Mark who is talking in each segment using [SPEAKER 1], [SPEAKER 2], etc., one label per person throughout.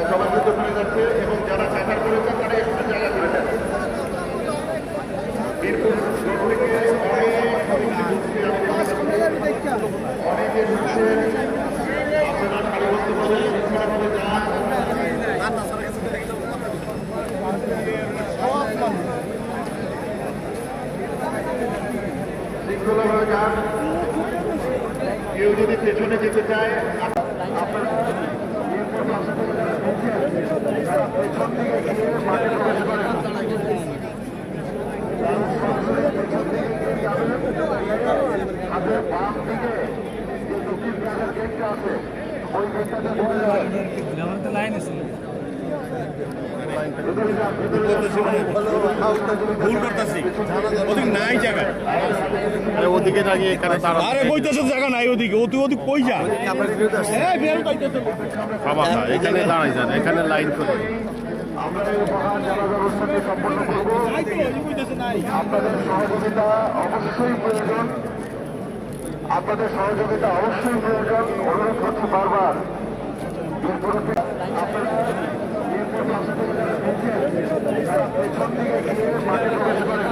[SPEAKER 1] সবাই কিন্তু চলে যাচ্ছে এবং যারা চাকার করেছেন তারা একটু জায়গা করে দেন। মিরপুর রোড থেকে অনেকে ঢুকছেন, আপনারা সারিবদ্ধভাবে শৃঙ্খলাভাবে যান। শৃঙ্খলাভাবে যান। কেউ যদি পেছনে যেতে চায় আপনারা পেছন দিকে গিয়ে মাঠে প্রবেশ করেন। হাতের বাম দিকে যে দুটি প্লাজার গেটটা আছে ওই গেটটাতে ঢুকে যাবেন। ওদিকে নাকি এখানে আরে কইতেছে জায়গা নাই, ওদিকে ওদিক কই যা বাবা, এখানে দাঁড়াই যান, এখানে লাইন করে আমরা এই মহান জানাজা অনুষ্ঠানটি সম্পন্ন করব। আপনাদের সহযোগিতা অবশ্যই প্রয়োজন, আপনাদের সহযোগিতা অবশ্যই প্রয়োজন। অনুরোধ করছি বারবার আপনারা পেছন দিকে গিয়ে মাঠে প্রবেশ করেন।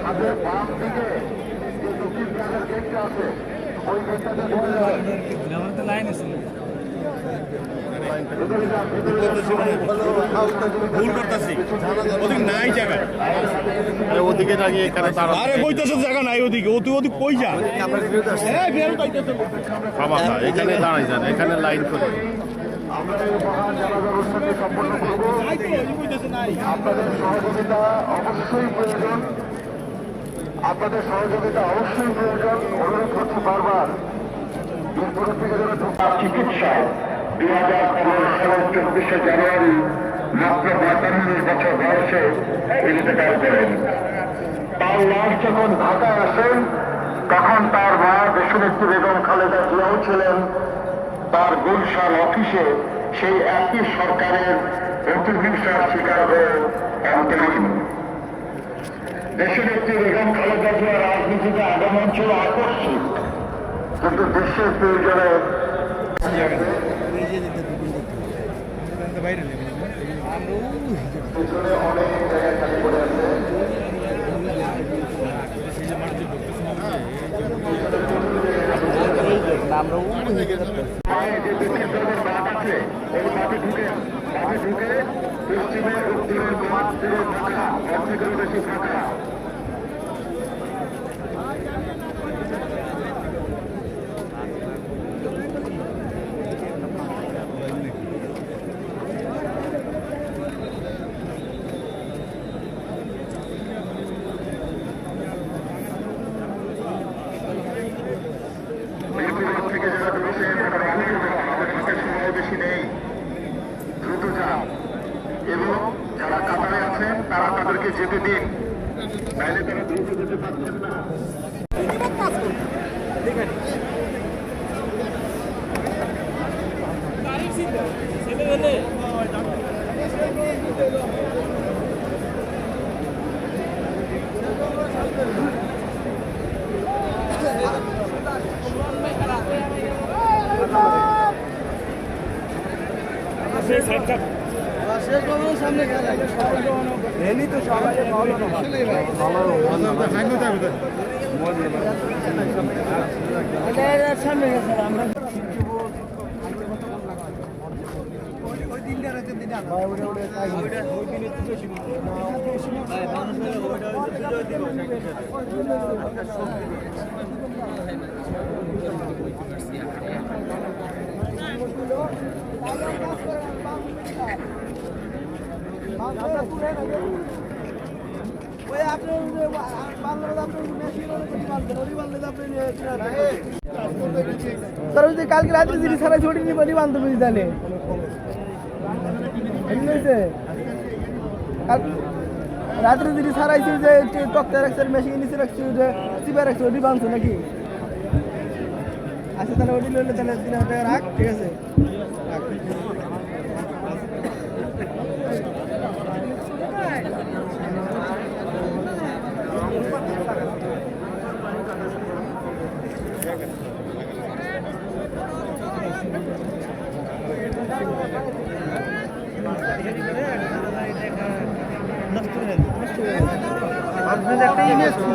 [SPEAKER 1] হাতের বাম দিকে যে দুটি প্লাজার গেটটা আছে ওই গেটটাতে ঢুকে যাবেন। ওদিকে নাকি এখানে আরে কইতেছে জায়গা নাই, ওদিকে ওদিক কই যা বাবা, এখানে দাঁড়াই যান, এখানে লাইন করে আমরা এই মহান জানাজা অনুষ্ঠানটি সম্পন্ন করব। আপনাদের সহযোগিতা অবশ্যই প্রয়োজন, আপনাদের সহযোগিতা অবশ্যই প্রয়োজন। অনুরোধ করছি বারবার চিকিৎসা 2015 সালের 24শে জানুয়ারি মাত্র 42 বছর বয়সে ইন্তেকাল করেন। তার লাশ যখন ঢাকায় আসেন তখন তার মা দেশনেত্রী বেগম খালেদা জিয়াও ছিলেন তার গুলশান অফিসে সেই একই সরকারের প্রতিহিংসার শিকার হয়ে অন্তরীণ। দেশনেত্রী বেগম খালেদা জিয়া রাজনীতিতে আগমন ছিল আকস্মিক, কিন্তু দেশের প্রয়োজনে অনেক জায়গায় খালি পড়ে আছে। পশ্চিমের উত্তরের মাঠ ফিরে ফাঁকা, অর্ধেকেরও বেশি ফাঁকা। থেকে যারা ঢুকছেন তারা অনেক আমাদের হাতে সময় বেশি নেই, দ্রুত যান এবং যারা কাতারে আছেন তারা তাদেরকে যেতে দিন, তাইলে তারা দ্রুত যেতে পারছেন না। সামনে তো সবাই সামনে গেছে আমরা যদি কালকে রাত্রে যদি সারা ছুটি নিয়ে বলি বান্ধব তাহলে রাত্রে যদি সারাইছি যে টকটা রাখছে মেশিন নিচে রাখছি যে চিপা রাখছি ওটি বাঁধছো নাকি? আচ্ছা তাহলে ওটি লইলে তাহলে 3000 টাকা রাখ, ঠিক আছে।
[SPEAKER 2] ইমেজ